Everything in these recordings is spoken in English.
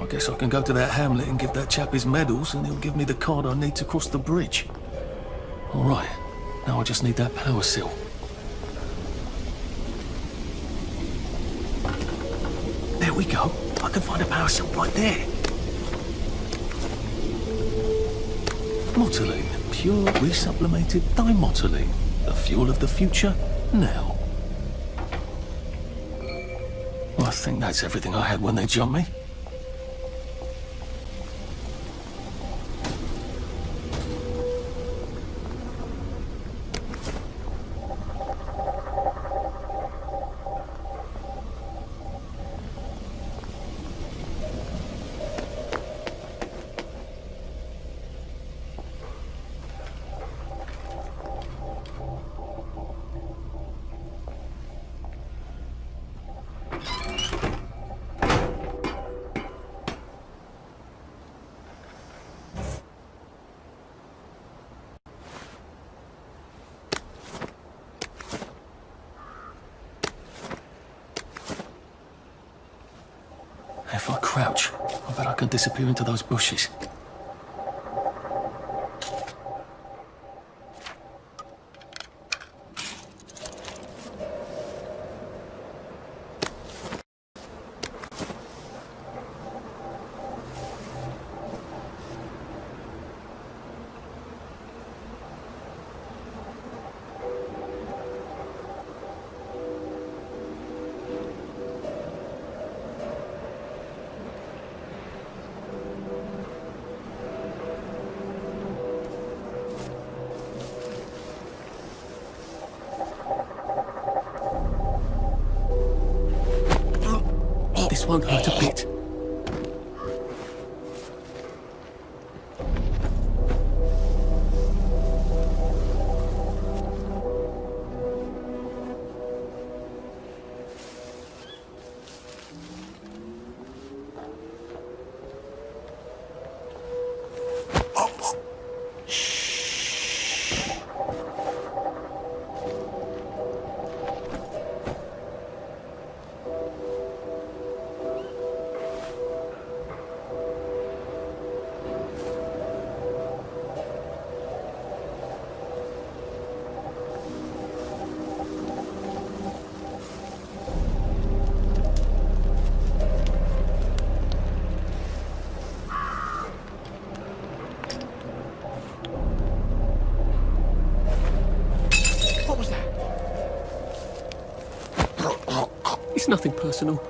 I guess I can go to that hamlet and give that chap his medals, and he'll give me the card I need to cross the bridge. All right, now I just need that power cell. There we go. I can find a power cell right there. Motoline, pure resublimated dimotoline. The fuel of the future, now. I think that's everything I had when they jumped me. If I crouch, I bet I can disappear into those bushes. This won't hurt a bit. It's nothing personal.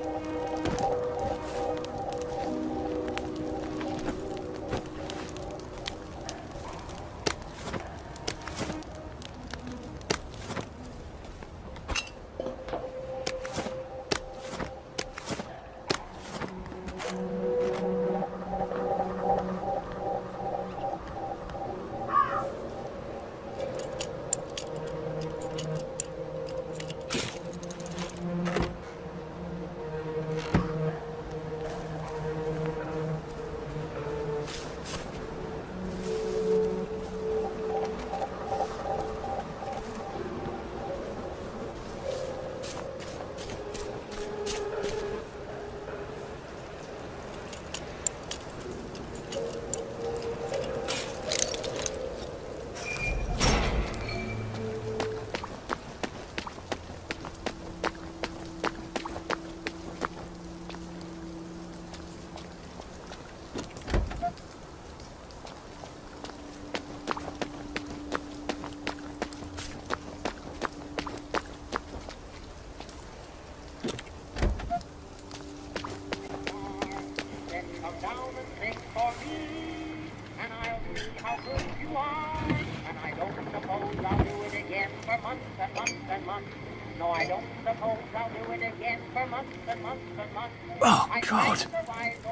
Oh, God.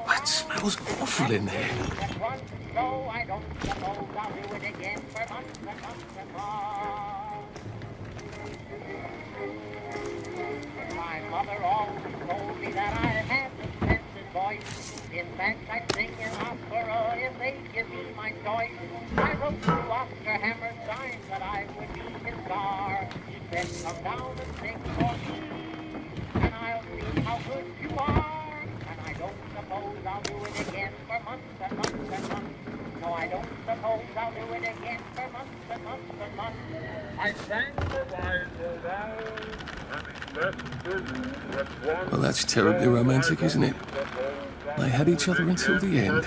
That smells awful in there. My mother always told me that I had the sensitive voice. In fact, I sing in opera if they give me my choice. I wrote to Oscar Hammerstein that I would be his star. He said, come down and sing for me, and I'll see how good you are. And I don't suppose I'll do it again for months and months and months. No, I don't suppose I'll do it again for months and months and months. I sang the wise old owl. Well, that's terribly romantic, isn't it? They had each other until the end.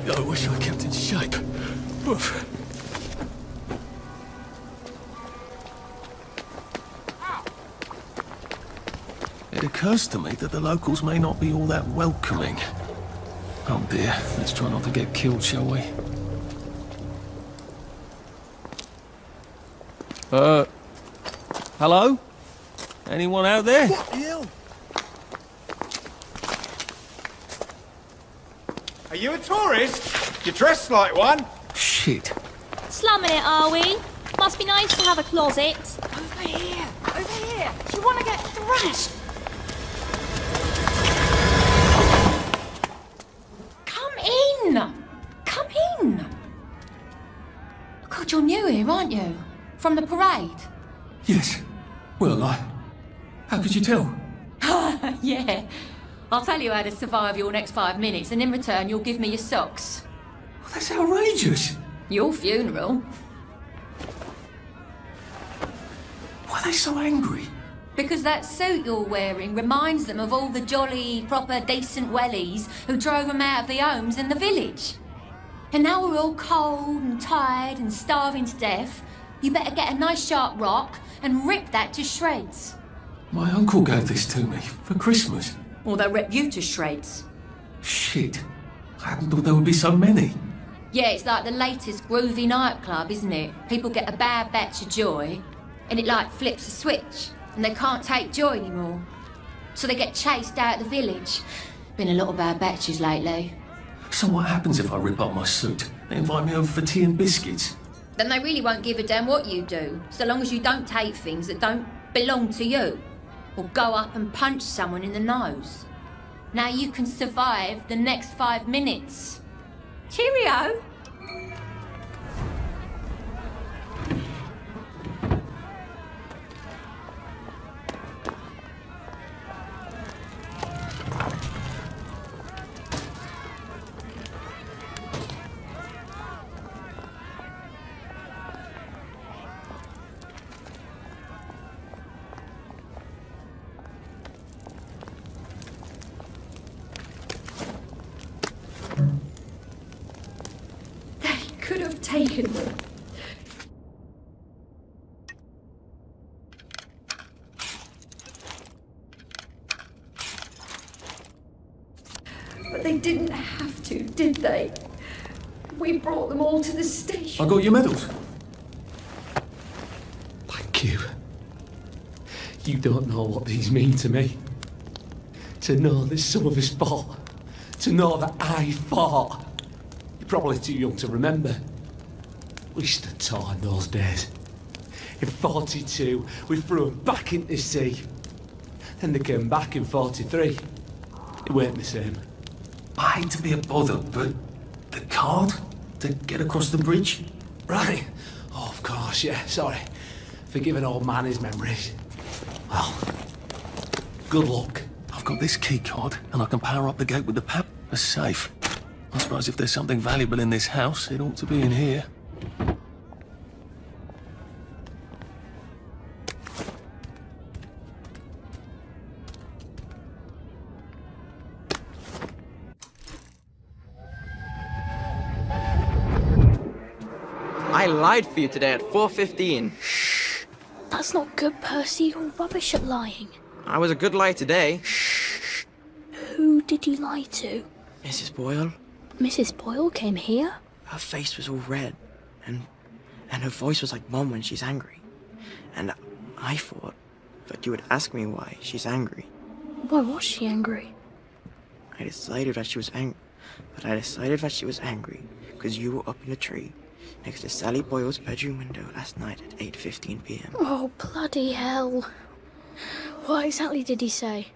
I wish I kept in shape. Oof. It occurs to me that the locals may not be all that welcoming. Oh dear, let's try not to get killed, shall we? Hello? Anyone out there? What the hell? Are you a tourist? You're dressed like one. Shit. Slumming it, are we? Must be nice to have a closet. Over here! Over here! Do you want to get thrashed? Come in! Come in! God, you're new here, aren't you? From the parade? Yes. Well, how could you tell? Yeah. I'll tell you how to survive your next 5 minutes, and in return you'll give me your socks. Well, that's outrageous. Your funeral. they so angry? Because that suit you're wearing reminds them of all the jolly, proper, decent wellies who drove them out of their homes in the village. And now we're all cold and tired and starving to death. You better get a nice sharp rock and rip that to shreds. My uncle gave this to me for Christmas. Or they'll rip you to shreds. Shit. I hadn't thought there would be so many. Yeah, it's like the latest groovy nightclub, isn't it? People get a bad batch of joy, and it like flips a switch, and they can't take joy anymore. So they get chased out of the village. Been a lot of bad batches lately. So what happens if I rip up my suit? They invite me over for tea and biscuits. Then they really won't give a damn what you do, so long as you don't take things that don't belong to you. Or go up and punch someone in the nose. Now you can survive the next 5 minutes. Cheerio! Could have taken them. But they didn't have to, did they? We brought them all to the station. I got your medals. Thank you. You don't know what these mean to me. To know that some of us fought. To know that I fought. You're probably too young to remember. We stood tall in those days. In 42, we threw them back into the sea. Then they came back in 43. It weren't the same. I hate to be a bother, but the card to get across the bridge? Right. Oh, of course, yeah, sorry. Forgive an old man his memories. Well, good luck. I've got this key card, and I can power up the gate with the power. A safe. I suppose if there's something valuable in this house, it ought to be in here. I lied for you today at 4:15. That's not good, Percy. You're rubbish at lying. I was a good liar today. Who did you lie to? Mrs. Boyle, Mrs. Boyle came here? her face was all red, and her voice was like Mum when she's angry. And I thought that you would ask me why she's angry. Why was she angry? I decided that she was angry because you were up in a tree next to Sally Boyle's bedroom window last night at 8:15 p.m. Oh, bloody hell. What exactly did he say?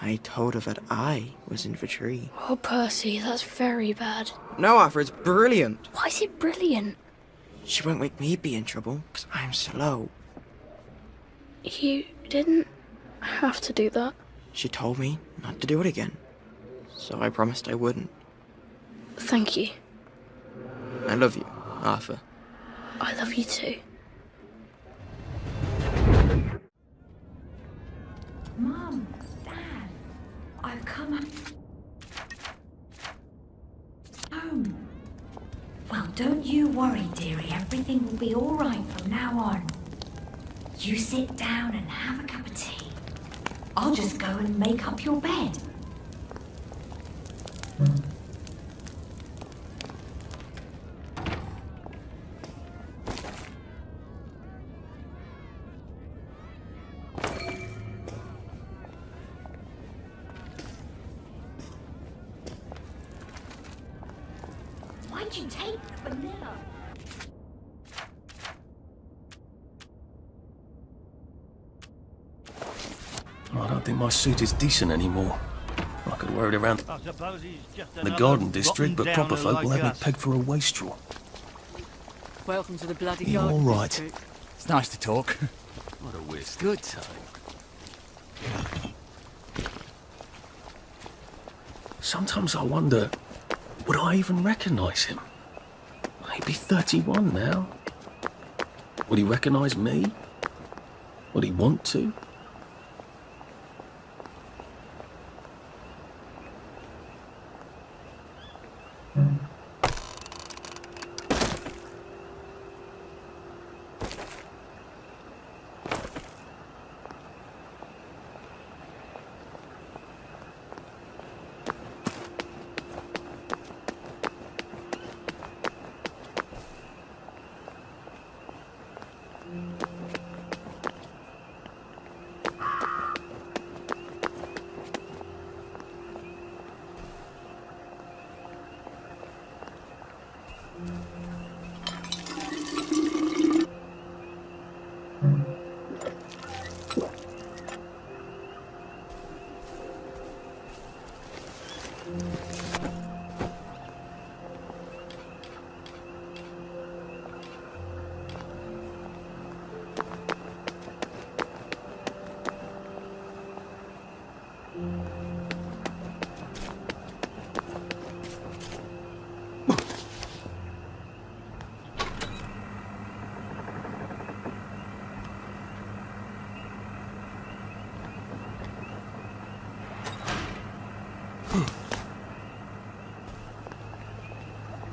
I told her that I was in the tree. Oh, Percy, that's very bad. No, Arthur, it's brilliant. Why is it brilliant? She won't make me be in trouble because I'm slow. You didn't have to do that. She told me not to do it again, so I promised I wouldn't. Thank you. I love you, Arthur. I love you too. Mum, Dad, I've come home. Well, don't you worry, dearie. Everything will be all right from now on. You sit down and have a cup of tea. I'll just go and make up your bed. Why'd you take the vanilla? I don't think my suit is decent anymore. I could wear it around the garden district, but proper folk will have me pegged for a wastrel. Welcome to the bloody You garden all right? district. It's nice to talk. What a whisk. Good time. Sometimes I wonder, would I even recognise him? He'd be 31 now. Would he recognise me? Would he want to?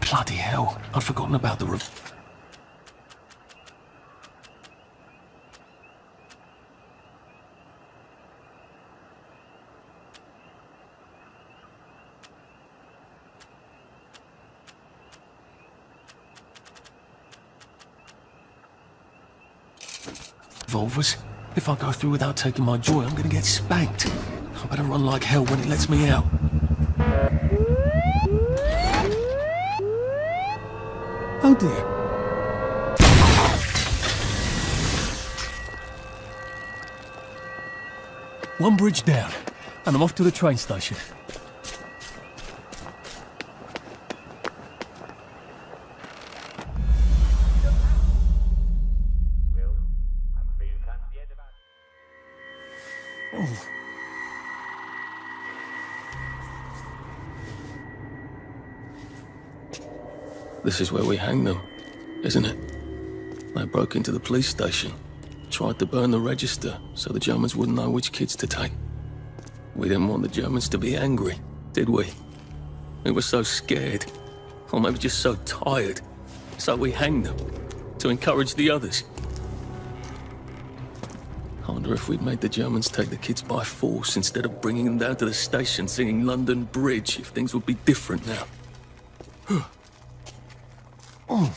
Bloody hell, I'd forgotten about the revolvers. If I go through without taking my joy, I'm gonna get spanked. I better run like hell when it lets me out. Oh dear. One bridge down, and I'm off to the train station. This is where we hang them, isn't it? They broke into the police station, tried to burn the register so the Germans wouldn't know which kids to take. We didn't want the Germans to be angry, did we? We were so scared, or maybe just so tired, so we hanged them to encourage the others. I wonder if we'd made the Germans take the kids by force instead of bringing them down to the station singing London Bridge, if things would be different now. Oh.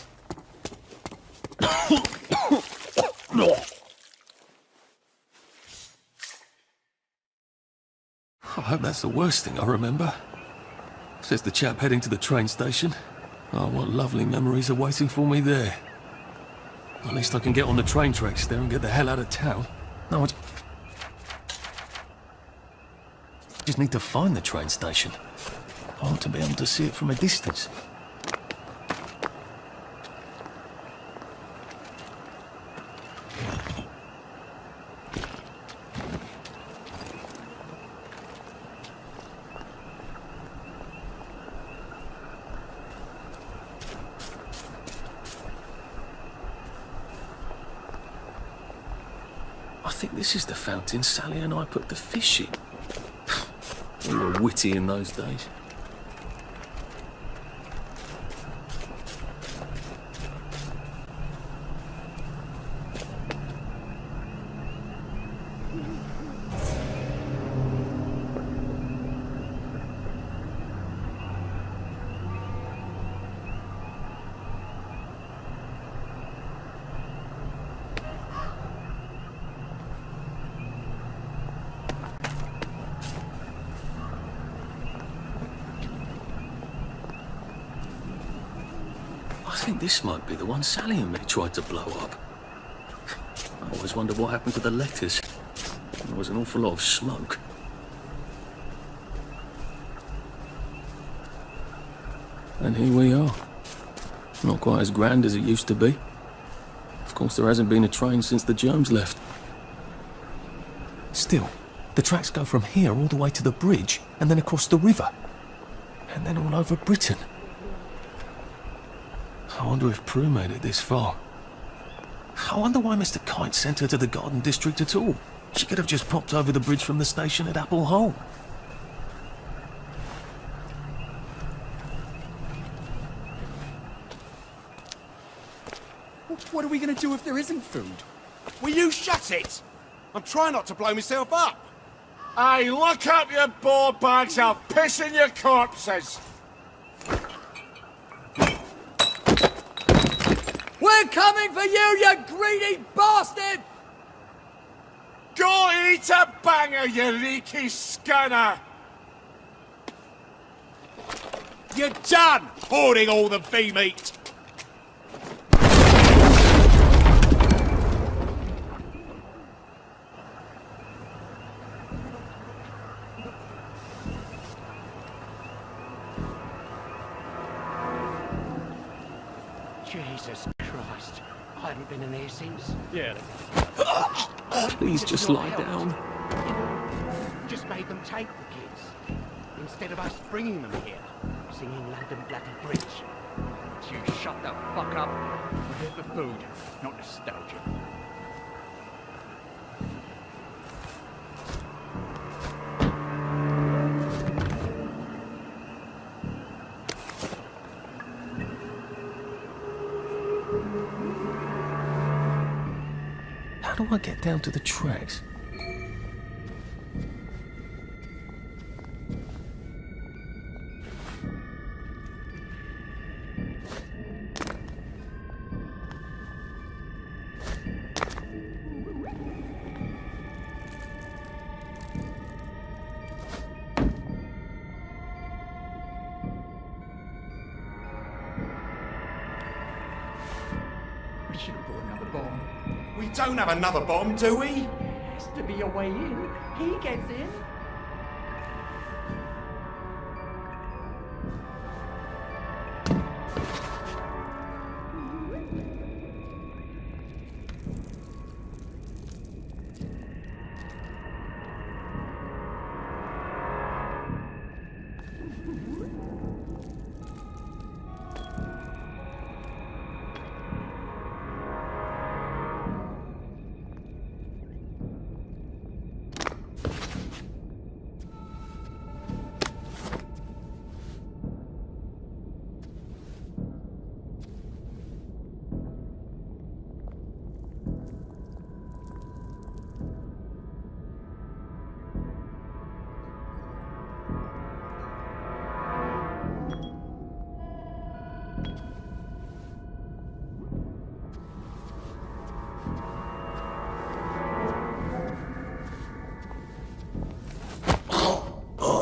I hope that's the worst thing I remember. Says the chap heading to the train station. Oh, what lovely memories are waiting for me there. At least I can get on the train tracks there and get the hell out of town. No, I just need to find the train station. I want to be able to see it from a distance. I think this is the fountain Sally and I put the fish in. We were witty in those days. I think this might be the one Sally and me tried to blow up. I always wondered what happened to the letters. There was an awful lot of smoke. And here we are. Not quite as grand as it used to be. Of course, there hasn't been a train since the Germs left. Still, the tracks go from here all the way to the bridge, and then across the river. And then all over Britain. I wonder if Prue made it this far. I wonder why Mr. Kite sent her to the Garden District at all. She could have just popped over the bridge from the station at Apple Hole. What are we going to do if there isn't food? Will you shut it? I'm trying not to blow myself up. Hey, look up your ball bags, I'll piss in your corpses. We're coming for you greedy bastard! Go eat a banger, you leaky scunner! You're done hoarding all the bee meat! Jesus Christ. I haven't been in here since. Yeah. Please just lie down. Just made them take the kids. Instead of us bringing them here. Singing London Bloody Bridge. You shut the fuck up. We're here for food, not nostalgia. How do I get down to the tracks? We should have brought another bomb. We don't have another bomb, do we? Has to be a way in. He gets in.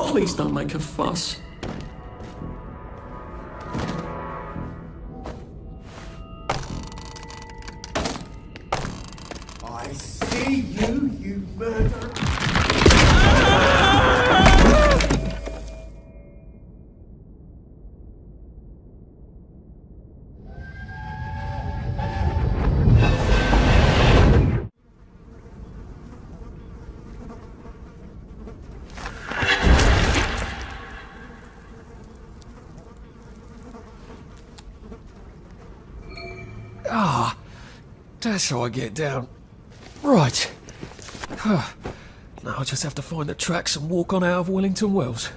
Please don't make a fuss. I see you, you murderer! Ah, that's how I get down. Right. Now I just have to find the tracks and walk on out of Wellington Wells.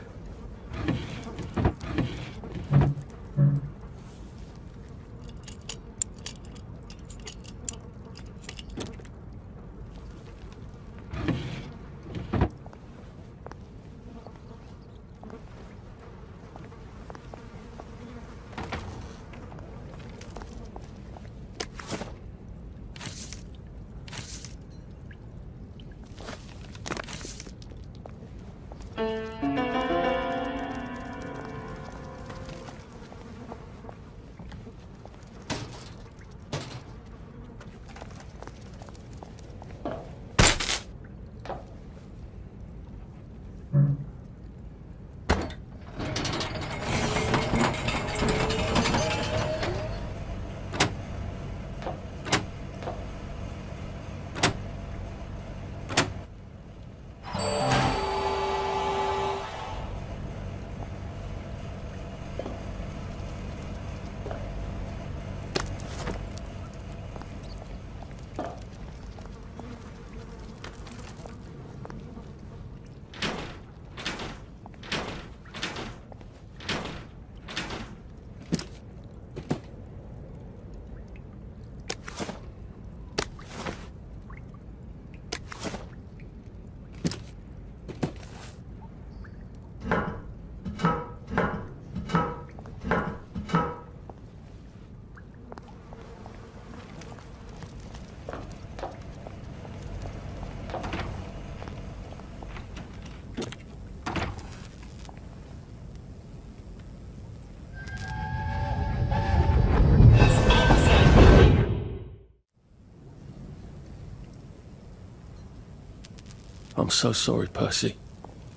I'm so sorry, Percy.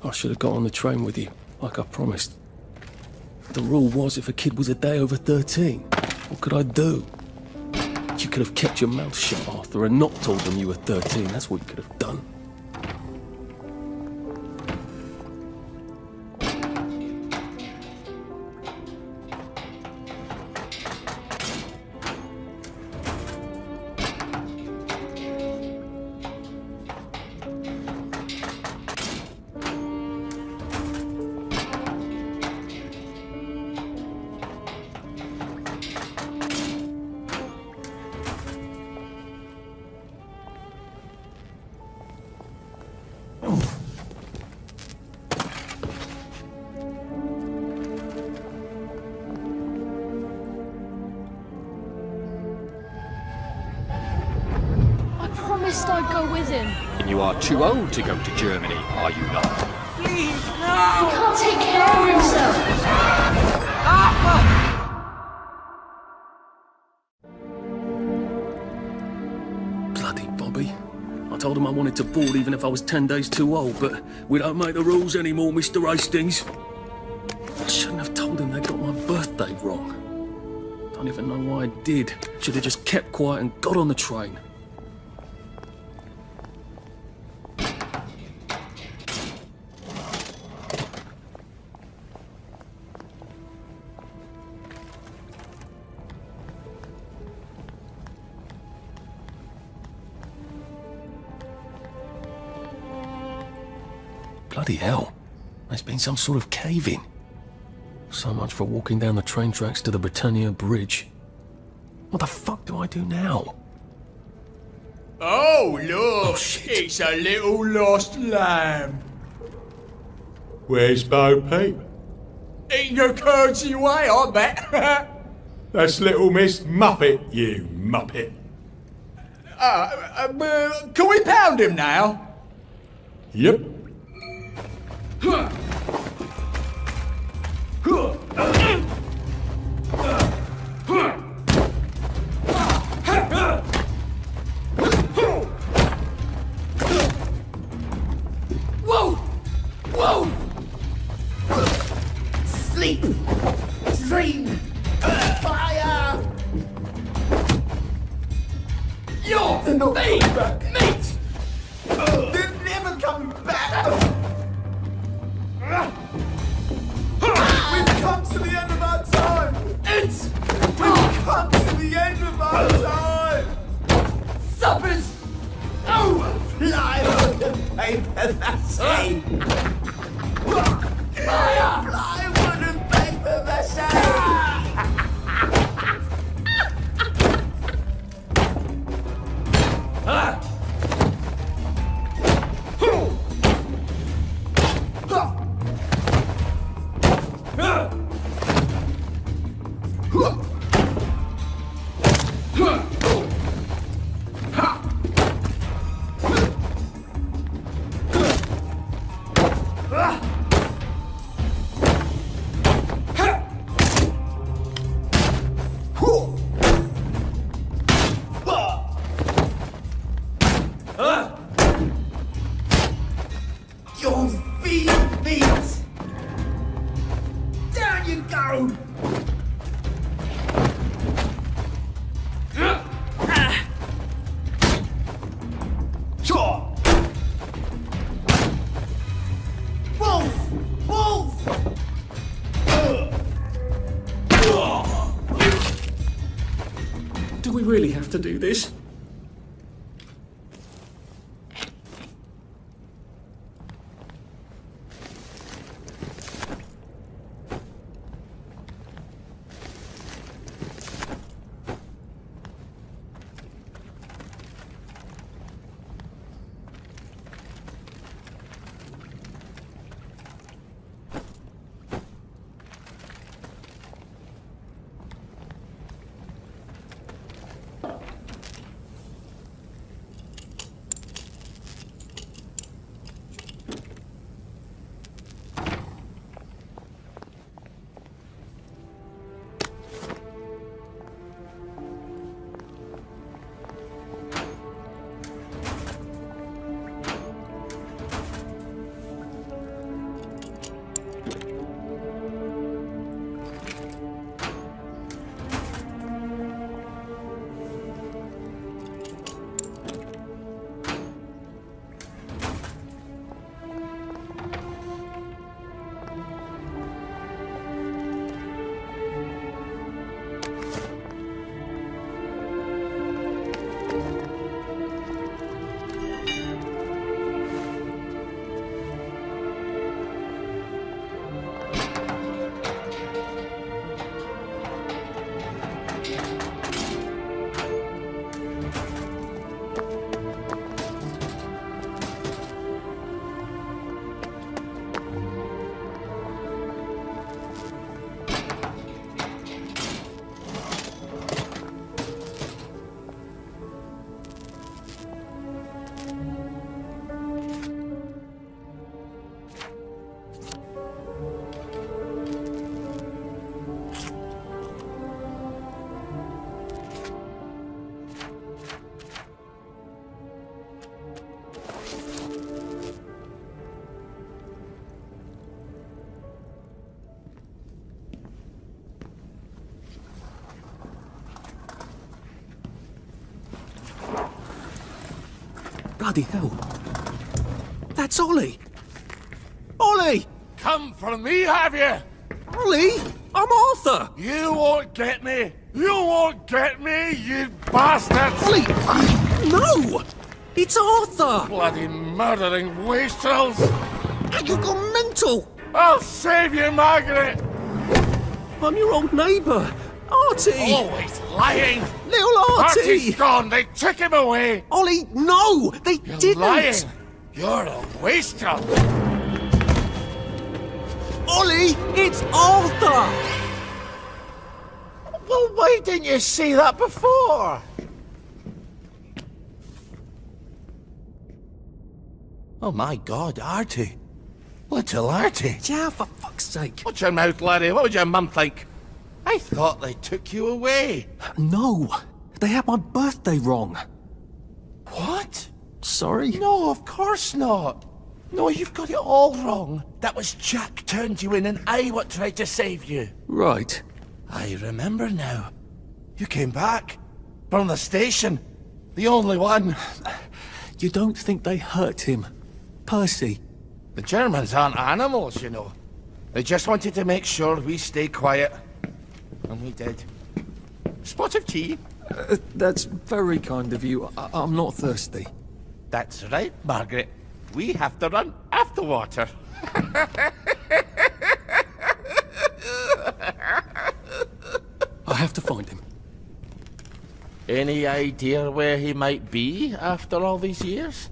I should have got on the train with you, like I promised. The rule was if a kid was a day over 13, what could I do? You could have kept your mouth shut, Arthur, and not told them you were 13. That's what you could have done. I'd go with him. And you are too old to go to Germany, are you not? Please, no! He can't take care of himself. Bloody Bobby. I told him I wanted to board even if I was 10 days too old, but we don't make the rules anymore, Mr. Hastings. I shouldn't have told him they got my birthday wrong. Don't even know why I did. Should have just kept quiet and got on the train. Bloody hell. There's been some sort of cave-in. So much for walking down the train tracks to the Britannia Bridge. What the fuck do I do now? Oh, look! It's a little lost lamb. Where's Bo Peep? Eating her curdsy way, I bet. That's little Miss Muppet, you muppet. Can we pound him now? Yep. Whoa! Whoa! Sleep! Dream! Fire! You're me! Mate! They're never coming back! We've come to the end of our time! We've come to the end of our time! Suppers! Oh! Plywood and paper, that's it! Fire! Plywood and paper, that's Your feet meet! Down you go! Sure! Wolf! Wolf! Do we really have to do this? Bloody hell. That's Ollie. Ollie! Come for me, have you? Ollie! I'm Arthur! You won't get me! You won't get me, you bastards! Ollie! No! It's Arthur! Bloody murdering wastrels! You've gone mental! I'll save you, Margaret! I'm your old neighbour, Artie! Always lying! Little Artie! Artie's gone! They took him away! Ollie, no! They You're didn't! lying! You're a wastrel! Ollie, it's Arthur! Well, why didn't you say that before? Oh my God, Artie. Little Artie. Yeah, for fuck's sake. Watch your mouth, laddie. What would your mum think? I thought they took you away. No, they had my birthday wrong. What? Sorry? No, of course not. No, you've got it all wrong. That was Jack turned you in and I what tried to save you. Right. I remember now. You came back. From the station. The only one. You don't think they hurt him? Percy? The Germans aren't animals, you know. They just wanted to make sure we stay quiet. And we did. Spot of tea? That's very kind of you. I'm not thirsty. That's right, Margaret. We have to run after water. I have to find him. Any idea where he might be after all these years?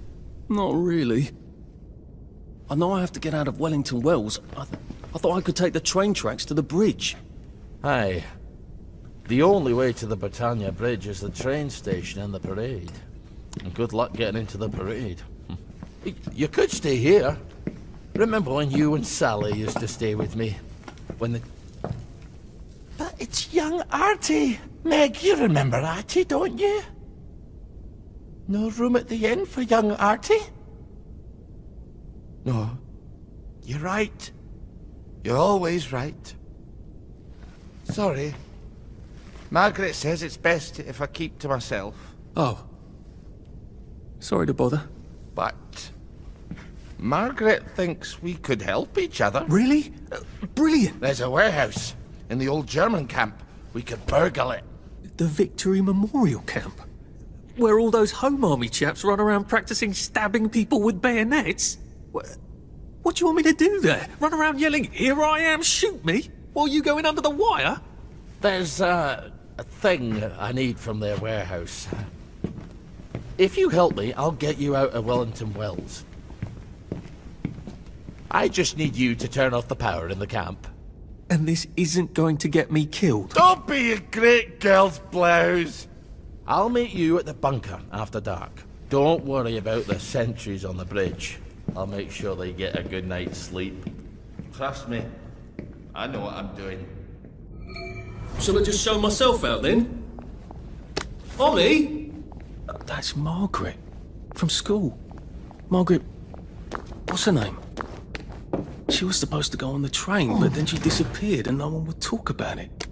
Not really. I know I have to get out of Wellington Wells. I thought I could take the train tracks to the bridge. Aye. The only way to the Britannia Bridge is the train station and the parade. And good luck getting into the parade. You could stay here. Remember when you and Sally used to stay with me? When the... But it's young Artie. Meg, you remember Artie, don't you? No room at the inn for young Artie? No. You're right. You're always right. Sorry. Margaret says it's best if I keep to myself. Oh. Sorry to bother. But... Margaret thinks we could help each other. Really? Brilliant. There's a warehouse in the old German camp. We could burgle it. The Victory Memorial Camp? Where all those Home Army chaps run around practicing stabbing people with bayonets? What do you want me to do there? Run around yelling, "Here I am, shoot me," while you go in under the wire? There's a thing I need from their warehouse. If you help me, I'll get you out of Wellington Wells. I just need you to turn off the power in the camp. And this isn't going to get me killed? Don't be a great girl's blouse! I'll meet you at the bunker after dark. Don't worry about the sentries on the bridge. I'll make sure they get a good night's sleep. Trust me, I know what I'm doing. Shall I just show myself out then? Ollie? That's Margaret. From school. Margaret... what's her name? She was supposed to go on the train, but then she disappeared and no one would talk about it.